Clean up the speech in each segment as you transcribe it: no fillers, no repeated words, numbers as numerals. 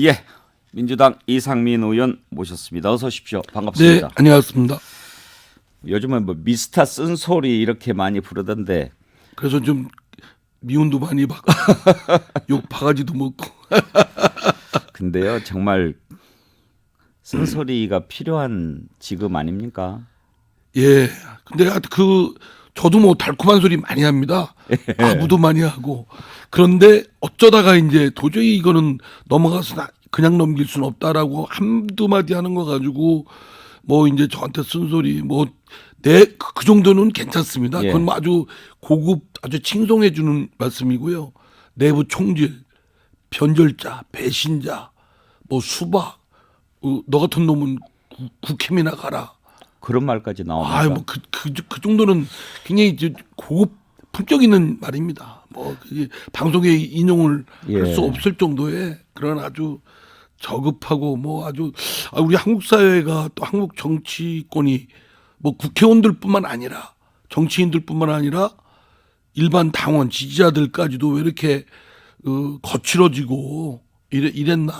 예, 민주당 이상민 의원 모셨습니다. 어서 오십시오. 반갑습니다. 네, 안녕하십니까. 요즘은 뭐 미스터 쓴소리 이렇게 많이 부르던데. 그래서 좀 미움도 많이 받고 욕 바가지도 먹고. 근데요, 정말 쓴소리가 필요한 직업 아닙니까? 예. 근데 저도 뭐 달콤한 소리 많이 합니다. 아부도 많이 하고. 그런데 어쩌다가 이제 도저히 이거는 넘어가서 그냥 넘길 수는 없다라고 한두 마디 하는 거 가지고 뭐 이제 저한테 쓴소리 그 정도는 괜찮습니다. 예. 그건 뭐 아주 고급 아주 칭송해 주는 말씀이고요. 내부 총질, 변절자, 배신자, 뭐 수박, 너 같은 놈은 국힘이나 가라. 그런 말까지 나옵니까? 아, 뭐 그 정도는 굉장히 이제 고급 품격 있는 말입니다. 뭐 그게 방송에 인용을 할 수 예. 없을 정도의 그런 아주 저급하고 뭐 아주 우리 한국 사회가 또 한국 정치권이 뭐 국회의원들뿐만 아니라 정치인들뿐만 아니라 일반 당원 지지자들까지도 왜 이렇게 거칠어지고 이랬나?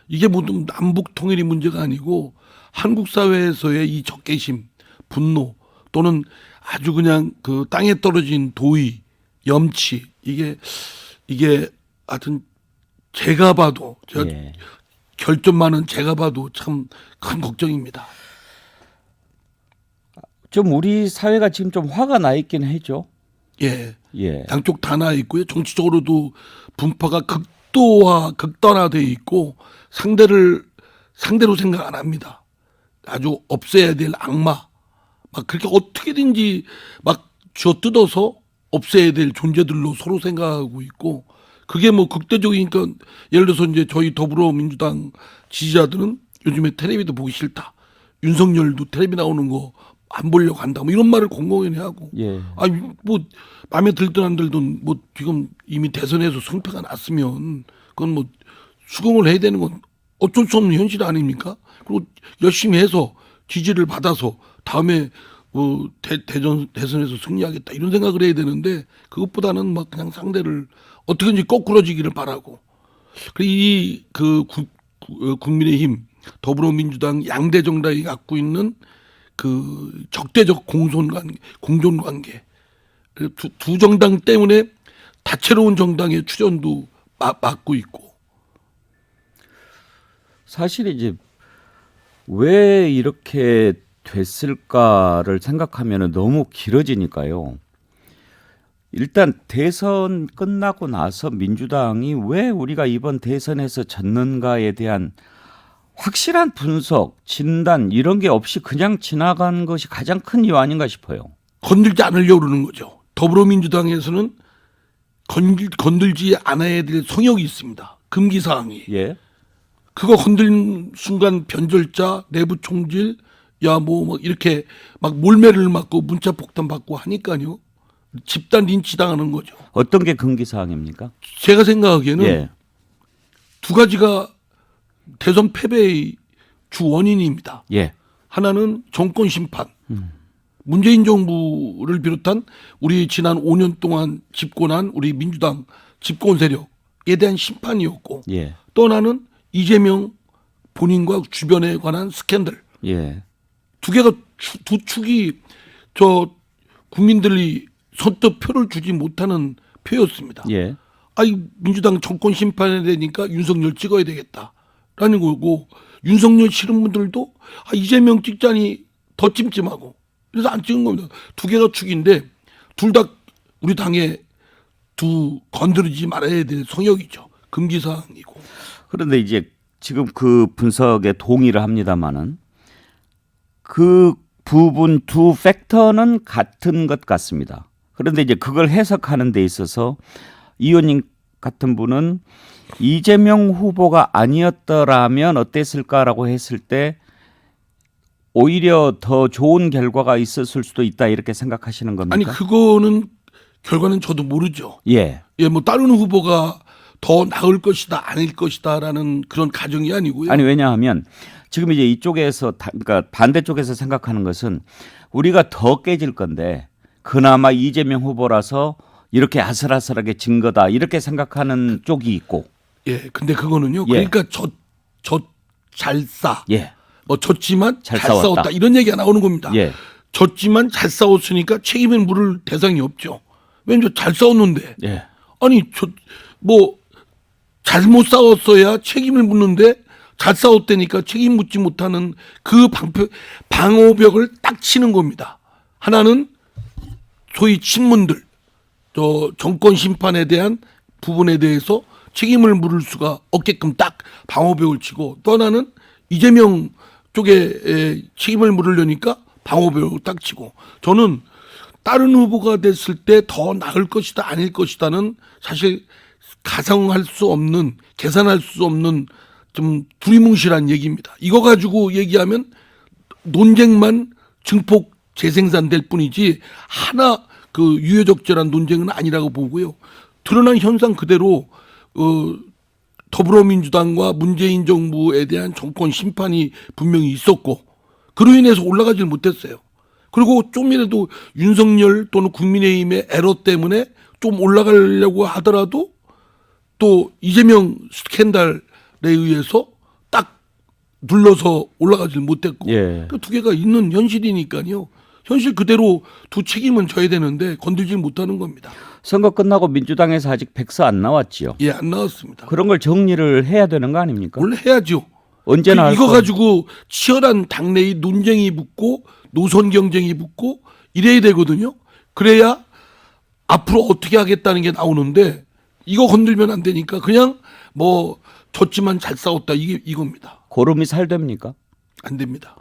이게 모두 남북 통일이 문제가 아니고 한국 사회에서의 이 적개심, 분노 또는 아주 그냥 그 땅에 떨어진 도의, 염치 이게 하여튼 제가 봐도 예. 결점 많은 제가 봐도 참 큰 걱정입니다. 좀 우리 사회가 지금 좀 화가 나 있긴 해죠. 예. 예. 양쪽 다 나 있고요. 정치적으로도 분파가 극단화돼 있고 상대로 생각 안 합니다. 아주 없애야 될 악마. 막 그렇게 어떻게든지 막 쥐어뜯어서 없애야 될 존재들로 서로 생각하고 있고 그게 뭐 극대적이니까 예를 들어서 이제 저희 더불어민주당 지지자들은 요즘에 텔레비도 보기 싫다. 윤석열도 텔레비 나오는 거 안 보려고 한다. 뭐 이런 말을 공공연히 하고. 예. 아니 뭐 마음에 들든 안 들든 뭐 지금 이미 대선에서 승패가 났으면 그건 뭐 수긍을 해야 되는 건 어쩔 수 없는 현실 아닙니까? 그리고 열심히 해서 지지를 받아서 다음에 대선에서 승리하겠다 이런 생각을 해야 되는데 그것보다는 막 그냥 상대를 어떻게든지 거꾸러지기를 바라고. 그리고 국민의힘 더불어민주당 양대 정당이 갖고 있는 그 적대적 공존관계 두 정당 때문에 다채로운 정당의 출현도 막고 있고. 사실 이제 왜 이렇게 됐을까를 생각하면 너무 길어지니까요. 일단 대선 끝나고 나서 민주당이 왜 우리가 이번 대선에서 졌는가에 대한 확실한 분석, 진단 이런 게 없이 그냥 지나간 것이 가장 큰 이유 아닌가 싶어요. 건들지 않으려고 그러는 거죠. 더불어민주당에서는 건들지 않아야 될 성역이 있습니다. 금기사항이. 예. 그거 건드린 순간 변절자, 내부 총질, 뭐 이렇게 막 몰매를 맞고 문자 폭탄 받고 하니까요. 집단 린치 당하는 거죠. 어떤 게 금기사항입니까? 제가 생각하기에는 예. 두 가지가 대선 패배의 주 원인입니다. 예. 하나는 정권 심판. 문재인 정부를 비롯한 우리 지난 5년 동안 집권한 우리 민주당 집권 세력에 대한 심판이었고 예. 또 하나는 이재명 본인과 주변에 관한 스캔들. 예. 두 축이 국민들이 선뜻 표를 주지 못하는 표였습니다. 예. 민주당 정권 심판해야 되니까 윤석열 찍어야 되겠다라는 거고 윤석열 싫은 분들도 이재명 찍자니 더 찜찜하고 그래서 안 찍은 겁니다. 두 개가 축인데 둘 다 우리 당의 건드리지 말아야 될 성역이죠. 금기사항이고. 그런데 이제 지금 그 분석에 동의를 합니다마는 그 부분 두 팩터는 같은 것 같습니다. 그런데 이제 그걸 해석하는 데 있어서 이 의원님 같은 분은 이재명 후보가 아니었더라면 어땠을까라고 했을 때 오히려 더 좋은 결과가 있었을 수도 있다 이렇게 생각하시는 겁니까? 아니 그거는 결과는 저도 모르죠. 예. 뭐 다른 후보가 더 나을 것이다 아닐 것이다라는 그런 가정이 아니고요. 아니 왜냐하면 지금 이제 이쪽에서 그러니까 반대쪽에서 생각하는 것은 우리가 더 깨질 건데 그나마 이재명 후보라서 이렇게 아슬아슬하게 진 거다 이렇게 생각하는 쪽이 있고 예, 근데 그거는요. 예. 그러니까 잘 싸. 예. 뭐 졌지만 잘 잘 싸웠다. 싸웠다. 이런 얘기가 나오는 겁니다. 예. 졌지만 잘 싸웠으니까 책임을 물을 대상이 없죠. 왜냐면 잘 싸웠는데. 예. 아니 뭐 잘못 싸웠어야 책임을 묻는데 잘 싸웠다니까 책임 묻지 못하는 그 방어벽을 딱 치는 겁니다. 하나는 소위 친문들, 정권 심판에 대한 부분에 대해서 책임을 물을 수가 없게끔 딱 방어벽을 치고, 또 하나는 이재명 쪽에 책임을 물으려니까 방어벽을 딱 치고, 저는 다른 후보가 됐을 때 더 나을 것이다 아닐 것이다는 사실 가상할 수 없는, 계산할 수 없는 좀 두리뭉실한 얘기입니다. 이거 가지고 얘기하면 논쟁만 증폭 재생산될 뿐이지 하나 그 유효적절한 논쟁은 아니라고 보고요. 드러난 현상 그대로 더불어민주당과 문재인 정부에 대한 정권 심판이 분명히 있었고, 그로 인해서 올라가질 못했어요. 그리고 좀이라도 윤석열 또는 국민의힘의 에러 때문에 좀 올라가려고 하더라도 또 이재명 스캔들에 의해서 딱 눌러서 올라가질 못했고, 예. 그 두 개가 있는 현실이니까요. 현실 그대로 두 책임은 져야 되는데 건들지 못하는 겁니다. 선거 끝나고 민주당에서 아직 백서 안 나왔지요. 예, 안 나왔습니다. 그런 걸 정리를 해야 되는 거 아닙니까? 원래 해야죠. 언제나 할 이거 거. 가지고 치열한 당내의 논쟁이 붙고 노선 경쟁이 붙고 이래야 되거든요. 그래야 앞으로 어떻게 하겠다는 게 나오는데, 이거 건들면 안 되니까 그냥 뭐 졌지만 잘 싸웠다 이겁니다. 고름이 살됩니까? 안 됩니다.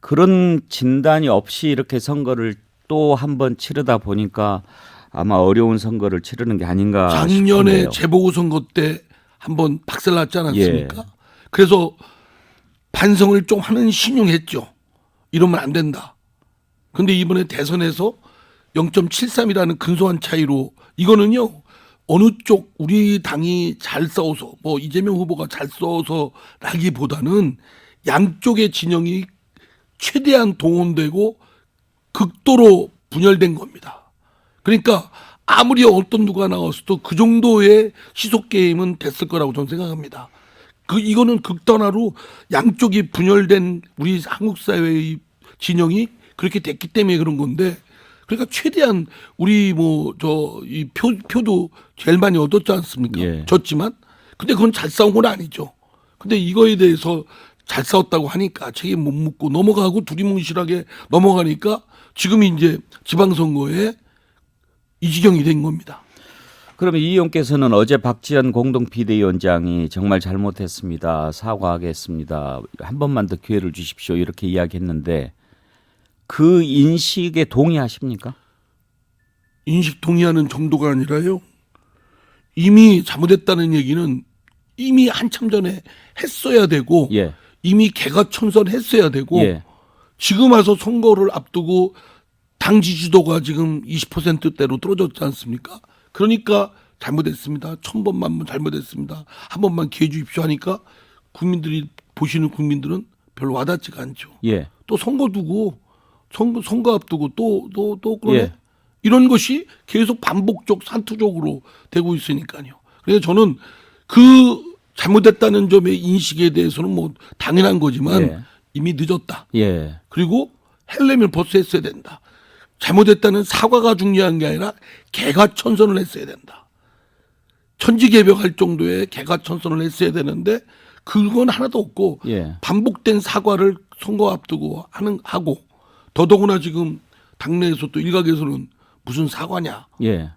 그런 진단이 없이 이렇게 선거를 또 한 번 치르다 보니까 아마 어려운 선거를 치르는 게 아닌가 작년에 싶은데요. 재보궐선거 때 한번 박살났지 않았습니까? 예. 그래서 반성을 좀 하는 신용했죠. 이러면 안 된다. 근데 이번에 대선에서 0.73이라는 근소한 차이로, 이거는요 어느 쪽 우리 당이 잘 싸워서 뭐 이재명 후보가 잘 싸워서라기보다는 양쪽의 진영이 최대한 동원되고 극도로 분열된 겁니다. 그러니까 아무리 어떤 누가 나왔어도 그 정도의 시속 게임은 됐을 거라고 저는 생각합니다. 이거는 극단화로 양쪽이 분열된 우리 한국 사회의 진영이 그렇게 됐기 때문에 그런 건데, 그러니까 최대한 우리 이 표도 제일 많이 얻었지 않습니까? 예. 졌지만. 근데 그건 잘 싸운 건 아니죠. 근데 이거에 대해서 잘 싸웠다고 하니까 책임 못 묻고 넘어가고 두리뭉실하게 넘어가니까 지금 이제 지방선거에 이 지경이 된 겁니다. 그러면 이 의원께서는 어제 박지원 공동 비대위원장이 정말 잘못했습니다. 사과하겠습니다. 한 번만 더 기회를 주십시오. 이렇게 이야기했는데 그 인식에 동의하십니까? 인식 동의하는 정도가 아니라요. 이미 잘못했다는 얘기는 이미 한참 전에 했어야 되고, 예. 이미 개가천선했어야 되고, 예. 지금 와서 선거를 앞두고 당 지지도가 지금 20%대로 떨어졌지 않습니까? 그러니까 잘못했습니다. 1000번만 잘못했습니다. 한 번만 기회 주십시오 하니까 국민들이, 보시는 국민들은 별로 와닿지가 않죠. 예. 또 선거 두고 선거 앞두고 또 그러네. 예. 이런 것이 계속 반복적 산투적으로 되고 있으니까요. 그래서 저는 그 잘못됐다는 점의 인식에 대해서는 뭐 당연한 거지만 예. 이미 늦었다. 예. 그리고 헬려면 벌써 했어야 된다. 잘못했다는 사과가 중요한 게 아니라 개가천선을 했어야 된다. 천지개벽할 정도의 개가천선을 했어야 되는데 그건 하나도 없고, 예. 반복된 사과를 선거 앞두고 하고, 더더구나 지금 당내에서 또 일각에서는 무슨 사과냐, 예.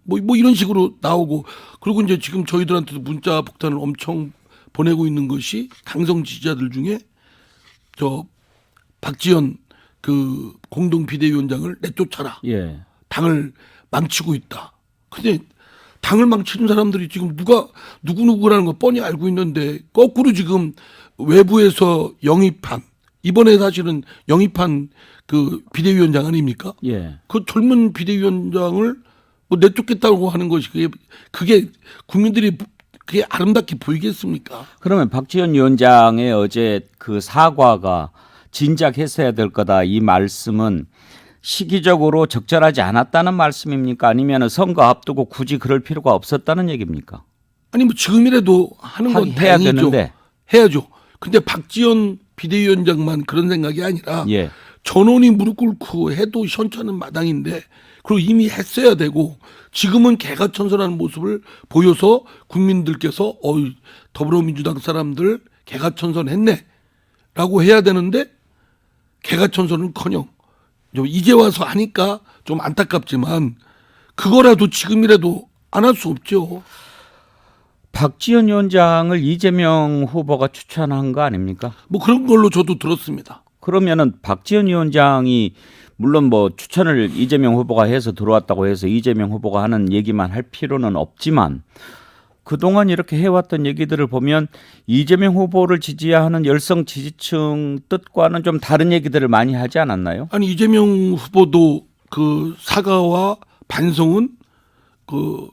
뭐 이런 식으로 나오고, 그리고 이제 지금 저희들한테도 문자 폭탄을 엄청 보내고 있는 것이 강성 지지자들 중에 박지원 그 공동 비대위원장을 내쫓아라. 예. 당을 망치고 있다. 근데 당을 망치는 사람들이 지금 누구라는 거 뻔히 알고 있는데, 거꾸로 지금 외부에서 영입한, 이번에 사실은 영입한 그 비대위원장 아닙니까? 예. 그 젊은 비대위원장을 뭐 내쫓겠다고 하는 것이 그게 국민들이 그게 아름답게 보이겠습니까? 그러면 박지원 위원장의 어제 그 사과가 진작 했어야 될 거다, 이 말씀은 시기적으로 적절하지 않았다는 말씀입니까? 아니면 선거 앞두고 굳이 그럴 필요가 없었다는 얘기입니까? 아니 뭐 지금이라도 하는 건 해야 다행이죠. 되는데. 해야죠. 근데 박지원 비대위원장만 그런 생각이 아니라 예. 전원이 무릎 꿇고 해도 현찮은 마당인데 그리고 이미 했어야 되고 지금은 개가천선하는 모습을 보여서 국민들께서 더불어민주당 사람들 개가천선했네 라고 해야 되는데 개가천선은커녕 이제 와서 하니까 좀 안타깝지만 그거라도 지금이라도 안 할 수 없죠. 박지원 위원장을 이재명 후보가 추천한 거 아닙니까? 뭐 그런 걸로 저도 들었습니다. 그러면은 박지원 위원장이 물론 뭐 추천을 이재명 후보가 해서 들어왔다고 해서 이재명 후보가 하는 얘기만 할 필요는 없지만 그동안 이렇게 해왔던 얘기들을 보면 이재명 후보를 지지하는 열성 지지층 뜻과는 좀 다른 얘기들을 많이 하지 않았나요? 아니 이재명 후보도 그 사과와 반성은 그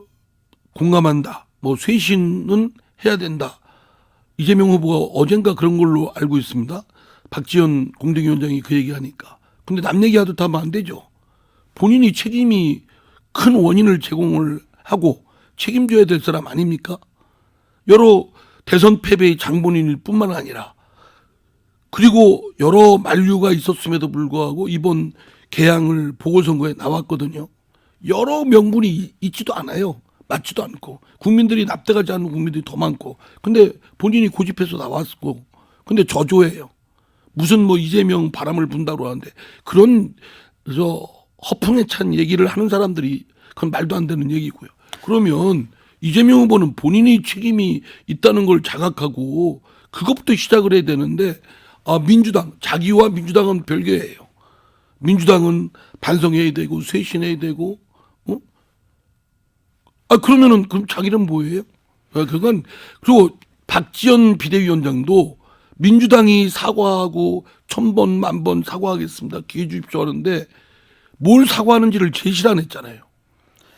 공감한다. 뭐 쇄신은 해야 된다. 이재명 후보가 어젠가 그런 걸로 알고 있습니다. 박지원 공동위원장이 그 얘기하니까. 근데 남 얘기하듯 하면 안 되죠. 본인이 책임이 큰 원인을 제공을 하고 책임져야 될 사람 아닙니까? 여러 대선 패배의 장본인일 뿐만 아니라 그리고 여러 만류가 있었음에도 불구하고 이번 개항을 보궐선거에 나왔거든요. 여러 명분이 있지도 않아요. 맞지도 않고 국민들이 납득하지 않는 국민들이 더 많고 근데 본인이 고집해서 나왔고 근데 저조해요. 무슨 뭐 이재명 바람을 분다고 하는데 그런 허풍에 찬 얘기를 하는 사람들이 그건 말도 안 되는 얘기고요. 그러면 이재명 후보는 본인이 책임이 있다는 걸 자각하고 그것부터 시작을 해야 되는데 민주당 자기와 민주당은 별개예요. 민주당은 반성해야 되고 쇄신해야 되고 그러면은 그럼 자기는 뭐예요? 그건 그리고 박지원 비대위원장도 민주당이 사과하고 1000번 만번 사과하겠습니다. 기회 주십시오 하는데 뭘 사과하는지를 제시를 안 했잖아요.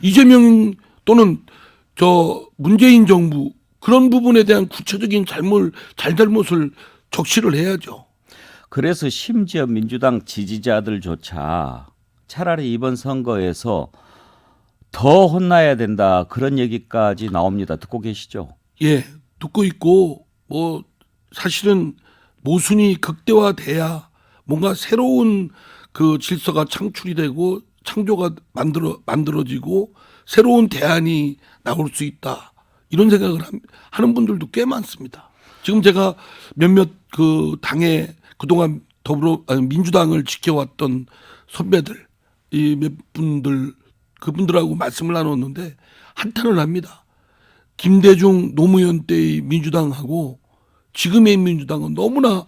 이재명 또는 문재인 정부 그런 부분에 대한 구체적인 잘잘못을 적시를 해야죠. 그래서 심지어 민주당 지지자들조차 차라리 이번 선거에서 더 혼나야 된다 그런 얘기까지 나옵니다. 듣고 계시죠? 예, 듣고 있고 뭐 사실은 모순이 극대화돼야 뭔가 새로운 그 질서가 창출이 되고 창조가 만들어지고 새로운 대안이 나올 수 있다 이런 생각을 하는 분들도 꽤 많습니다. 지금 제가 몇몇 그 당에 그동안 민주당을 지켜왔던 선배들 이 몇 분들 그분들하고 말씀을 나눴는데 한탄을 합니다. 김대중 노무현 때의 민주당하고 지금의 민주당은 너무나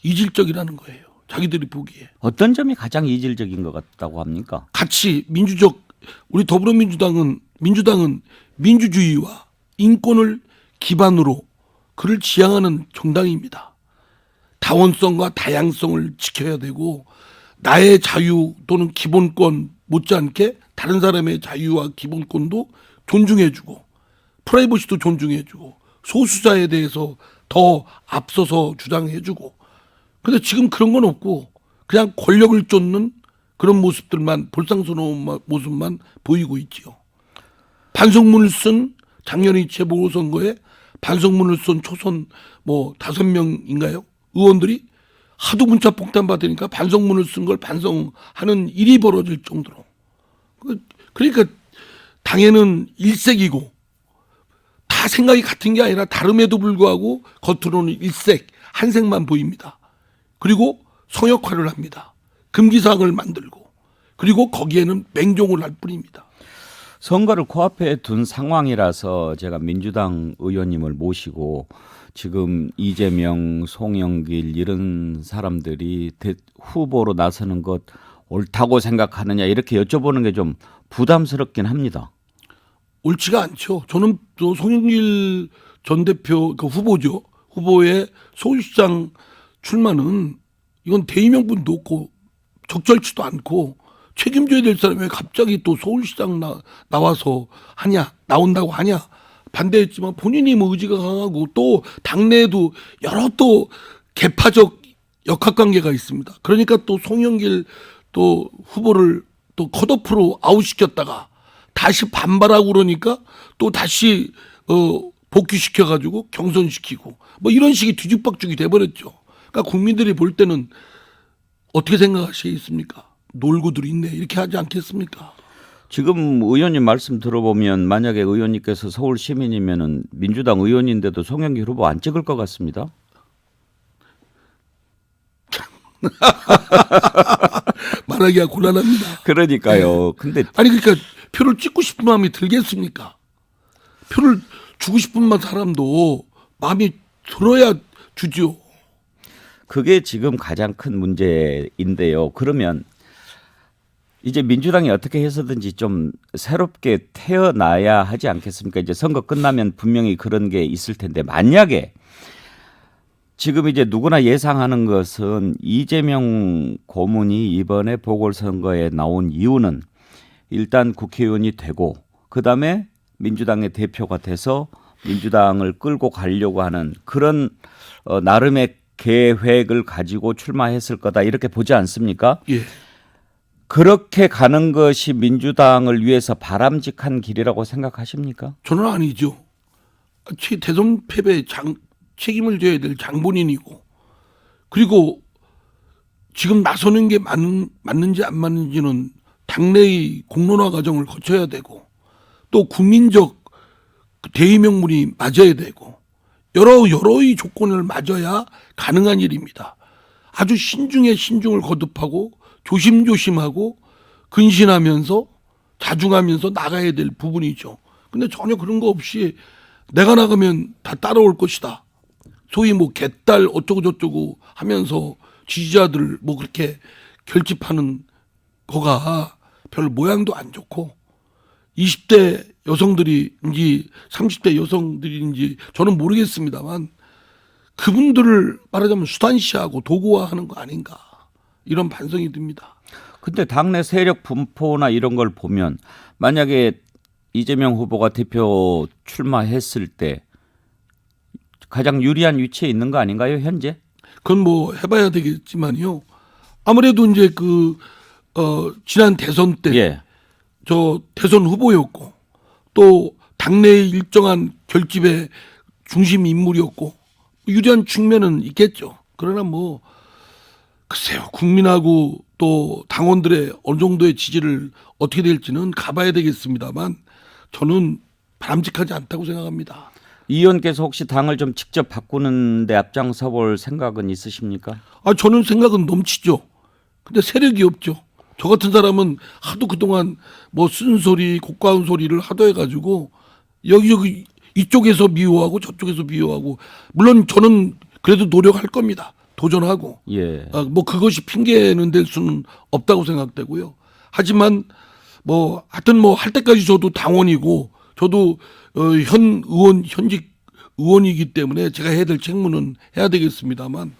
이질적이라는 거예요. 자기들이 보기에. 어떤 점이 가장 이질적인 것 같다고 합니까? 같이 우리 더불어민주당은 민주주의와 인권을 기반으로 그를 지향하는 정당입니다. 다원성과 다양성을 지켜야 되고 나의 자유 또는 기본권 못지않게 다른 사람의 자유와 기본권도 존중해주고 프라이버시도 존중해주고 소수자에 대해서 더 앞서서 주장해주고 근데 지금 그런 건 없고 그냥 권력을 쫓는 그런 모습들만 볼상스러운 모습만 보이고 있지요. 반성문을 쓴 작년의 재보궐선거에 반성문을 쓴 초선 5명인가요? 의원들이 하도 문자 폭탄 받으니까 반성문을 쓴 걸 반성하는 일이 벌어질 정도로. 그러니까 당에는 일색이고 다 생각이 같은 게 아니라 다름에도 불구하고 겉으로는 일색, 한색만 보입니다. 그리고 성역화를 합니다. 금기사항을 만들고 그리고 거기에는 맹종을 할 뿐입니다. 선거를 코앞에 둔 상황이라서 제가 민주당 의원님을 모시고 지금 이재명, 송영길 이런 사람들이 후보로 나서는 것 옳다고 생각하느냐 이렇게 여쭤보는 게 좀 부담스럽긴 합니다. 옳지가 않죠. 저는 또 송영길 전 대표 그 후보죠. 후보의 서울시장 출마는 이건 대의명분도 없고 적절치도 않고 책임져야 될 사람이 왜 갑자기 또 서울시장 나와서 나온다고 하냐 반대했지만 본인이 의지가 강하고 또 당내에도 여러 또 개파적 역학관계가 있습니다. 그러니까 또 송영길 또 후보를 또 컷오프로 아웃시켰다가 다시 반발하고 그러니까 또 다시 복귀시켜가지고 경선시키고 뭐 이런 식의 뒤죽박죽이 돼버렸죠. 그러니까 국민들이 볼 때는 어떻게 생각하시겠습니까? 놀고들 있네 이렇게 하지 않겠습니까? 지금 의원님 말씀 들어보면 만약에 의원님께서 서울 시민이면은 민주당 의원인데도 송영길 후보 안 찍을 것 같습니다. 말하기가 곤란합니다. 그러니까요. 근데 아니 그러니까 표를 찍고 싶은 마음이 들겠습니까? 표를 주고 싶은 사람도 마음이 들어야 주죠. 그게 지금 가장 큰 문제인데요. 그러면 이제 민주당이 어떻게 해서든지 좀 새롭게 태어나야 하지 않겠습니까? 이제 선거 끝나면 분명히 그런 게 있을 텐데 만약에 지금 이제 누구나 예상하는 것은 이재명 고문이 이번에 보궐선거에 나온 이유는 일단 국회의원이 되고 그다음에 민주당의 대표가 돼서 민주당을 끌고 가려고 하는 그런 나름의 계획을 가지고 출마했을 거다 이렇게 보지 않습니까? 예. 그렇게 가는 것이 민주당을 위해서 바람직한 길이라고 생각하십니까? 저는 아니죠. 대선 패배 책임을 져야 될 장본인이고 그리고 지금 나서는 게 맞는지 안 맞는지는 당내의 공론화 과정을 거쳐야 되고 또 국민적 대의 명분이 맞아야 되고 여러의 조건을 맞아야 가능한 일입니다. 아주 신중에 신중을 거듭하고 조심조심하고 근신하면서 자중하면서 나가야 될 부분이죠. 근데 전혀 그런 거 없이 내가 나가면 다 따라올 것이다. 소위 뭐 개딸 어쩌고 저쩌고 하면서 지지자들 뭐 그렇게 결집하는 거가 별 모양도 안 좋고 20대 여성들인지 30대 여성들인지 저는 모르겠습니다만 그분들을 말하자면 수단시하고 도구화하는 거 아닌가 이런 반성이 듭니다. 근데 당내 세력 분포나 이런 걸 보면 만약에 이재명 후보가 대표 출마했을 때 가장 유리한 위치에 있는 거 아닌가요, 현재? 그건 뭐 해봐야 되겠지만요. 아무래도 이제 지난 대선 때 예. 저 대선 후보였고 또 당내의 일정한 결집의 중심 인물이었고 유리한 측면은 있겠죠. 그러나 뭐 글쎄요. 국민하고 또 당원들의 어느 정도의 지지를 어떻게 될지는 가봐야 되겠습니다만 저는 바람직하지 않다고 생각합니다. 이 의원께서 혹시 당을 좀 직접 바꾸는 데 앞장서 볼 생각은 있으십니까? 저는 생각은 넘치죠. 근데 세력이 없죠. 저 같은 사람은 하도 그동안 뭐 쓴소리, 고가운 소리를 하도 해가지고 여기 이쪽에서 미워하고 저쪽에서 미워하고 물론 저는 그래도 노력할 겁니다. 도전하고. 예. 뭐 그것이 핑계는 될 수는 없다고 생각되고요. 하지만 뭐 하여튼 뭐 할 때까지 저도 당원이고 저도 현직 의원이기 때문에 제가 해야 될 책무는 해야 되겠습니다만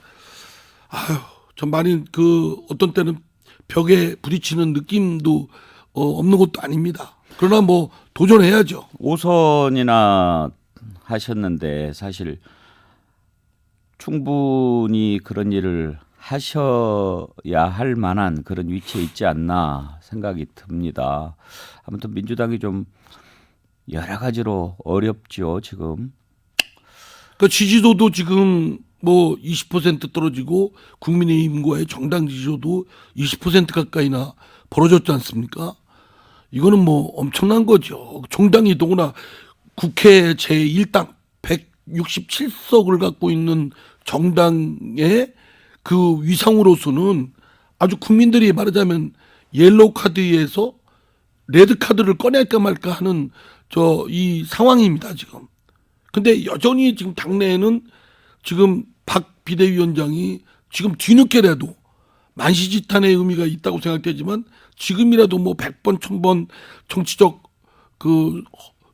전 많이 어떤 때는 벽에 부딪히는 느낌도 없는 것도 아닙니다. 그러나 뭐 도전해야죠. 5선이나 하셨는데 사실 충분히 그런 일을 하셔야 할 만한 그런 위치에 있지 않나 생각이 듭니다. 아무튼 민주당이 좀 여러 가지로 어렵죠, 지금. 그 지지도도 지금 뭐 20% 떨어지고 국민의힘과의 정당 지지도도 20% 가까이나 벌어졌지 않습니까? 이거는 뭐 엄청난 거죠. 정당이 더구나 국회 제1당 167석을 갖고 있는 정당의 그 위상으로서는 아주 국민들이 말하자면 옐로우 카드에서 레드 카드를 꺼낼까 말까 하는 이 상황입니다, 지금. 근데 여전히 지금 당내에는 지금 박 비대위원장이 지금 뒤늦게라도 만시지탄의 의미가 있다고 생각되지만 지금이라도 뭐 100번, 1000번 정치적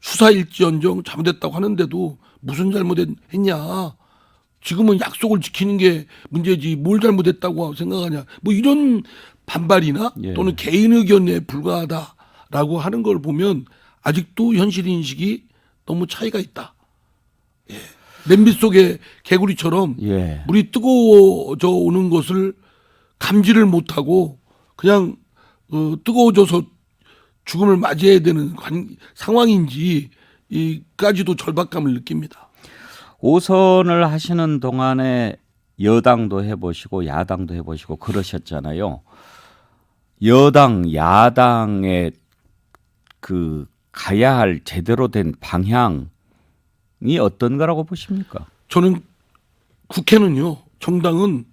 수사일지언정 잘못했다고 하는데도 무슨 잘못했냐. 지금은 약속을 지키는 게 문제지 뭘 잘못했다고 생각하냐. 뭐 이런 반발이나 또는 개인 의견에 불과하다라고 하는 걸 보면 아직도 현실 인식이 너무 차이가 있다. 예. 냄비 속의 개구리처럼 물이 뜨거워져 오는 것을 감지를 못하고 그냥 뜨거워져서 죽음을 맞이해야 되는 상황인지 이까지도 절박감을 느낍니다. 5선을 하시는 동안에 여당도 해보시고 야당도 해보시고 그러셨잖아요. 여당, 야당의 그 가야 할 제대로 된 방향이 어떤 거라고 보십니까? 저는 국회는요, 정당은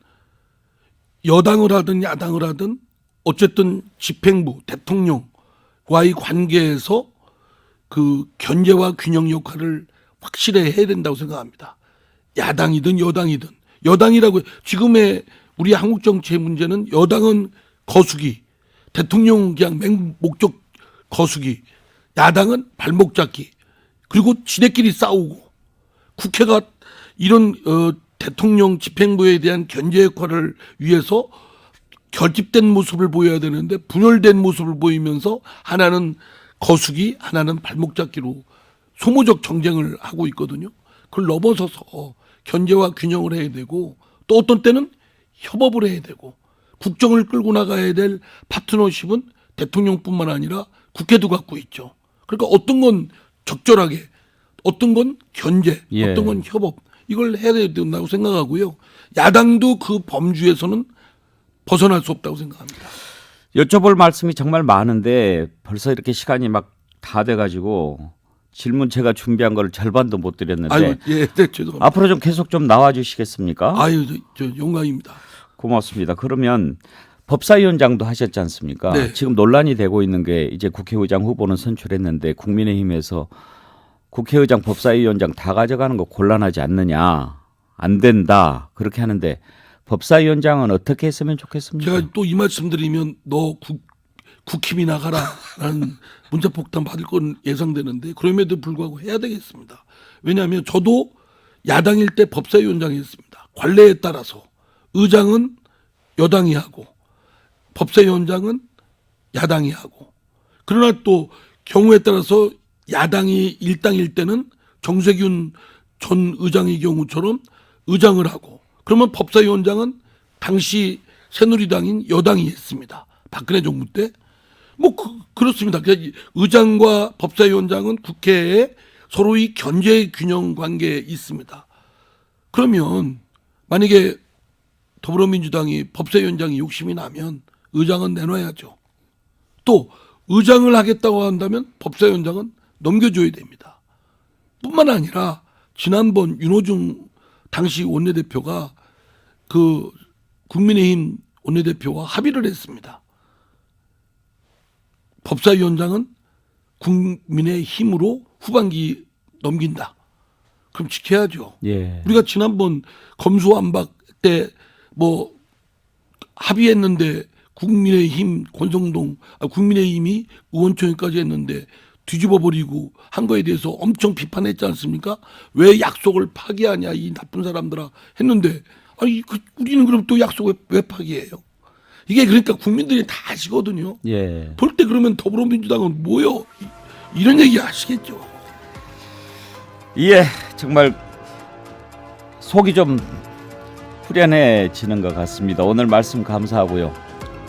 여당을 하든 야당을 하든 어쨌든 집행부, 대통령과의 관계에서 그 견제와 균형 역할을 확실히 해야 된다고 생각합니다. 야당이든 여당이든. 여당이라고 지금의 우리 한국 정치의 문제는 여당은 거수기, 대통령 그냥 맹목적 거수기, 야당은 발목 잡기, 그리고 지네끼리 싸우고 국회가 이런 대통령 집행부에 대한 견제 역할을 위해서 결집된 모습을 보여야 되는데 분열된 모습을 보이면서 하나는 거수기, 하나는 발목 잡기로 소모적 정쟁을 하고 있거든요. 그걸 넘어서서 견제와 균형을 해야 되고 또 어떤 때는 협업을 해야 되고 국정을 끌고 나가야 될 파트너십은 대통령뿐만 아니라 국회도 갖고 있죠. 그러니까 어떤 건 적절하게, 어떤 건 견제, 예. 어떤 건 협업, 이걸 해야 된다고 생각하고요. 야당도 그 범주에서는 벗어날 수 없다고 생각합니다. 여쭤볼 말씀이 정말 많은데 벌써 이렇게 시간이 막 다 돼가지고 질문 제가 준비한 걸 절반도 못 드렸는데 아유, 예, 네, 죄송합니다. 앞으로 좀 계속 좀 나와 주시겠습니까? 아유, 저 영광입니다. 고맙습니다. 그러면 법사위원장도 하셨지 않습니까? 네. 지금 논란이 되고 있는 게 이제 국회의장 후보는 선출했는데 국민의힘에서 국회의장 법사위원장 다 가져가는 거 곤란하지 않느냐, 안 된다 그렇게 하는데 법사위원장은 어떻게 했으면 좋겠습니까? 제가 또 이 말씀 드리면 너 국힘이 나가라라는 문자폭탄 받을 건 예상되는데 그럼에도 불구하고 해야 되겠습니다. 왜냐하면 저도 야당일 때 법사위원장이 했습니다. 관례에 따라서 의장은 여당이 하고 법사위원장은 야당이 하고, 그러나 또 경우에 따라서 야당이 일당일 때는 정세균 전 의장의 경우처럼 의장을 하고, 그러면 법사위원장은 당시 새누리당인 여당이 했습니다. 박근혜 정부 때. 뭐 그렇습니다. 의장과 법사위원장은 국회에 서로의 견제 균형 관계에 있습니다. 그러면 만약에 더불어민주당이 법사위원장이 욕심이 나면 의장은 내놔야죠. 또 의장을 하겠다고 한다면 법사위원장은 넘겨줘야 됩니다. 뿐만 아니라 지난번 윤호중 당시 원내대표가 그 국민의힘 원내대표와 합의를 했습니다. 법사위원장은 국민의힘으로 후반기 넘긴다. 그럼 지켜야죠. 예. 우리가 지난번 검수완박 때 뭐 합의했는데 국민의힘 권성동 국민의힘이 의원총회까지 했는데 뒤집어 버리고 한 거에 대해서 엄청 비판했지 않습니까? 왜 약속을 파기하냐 이 나쁜 사람들아 했는데 아니 우리는 그럼 또 약속을 왜 파기해요? 이게 그러니까 국민들이 다 아시거든요. 예. 볼 때 그러면 더불어민주당은 뭐요? 이런 얘기 아시겠죠? 예, 정말 속이 좀 후련해지는 것 같습니다. 오늘 말씀 감사하고요.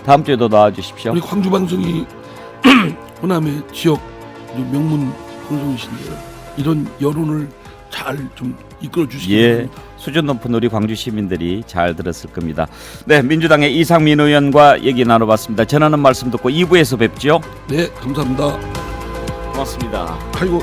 다음 주에도 나와주십시오. 우리 광주 방송이 호남의 지역 명문 방송이신데 이런 여론을 잘 좀 이끌어 주시기 예, 바랍니다. 수준 높은 우리 광주 시민들이 잘 들었을 겁니다. 네, 민주당의 이상민 의원과 얘기 나눠봤습니다. 전하는 말씀 듣고 2부에서 뵙죠. 네, 감사합니다. 고맙습니다. 아이고.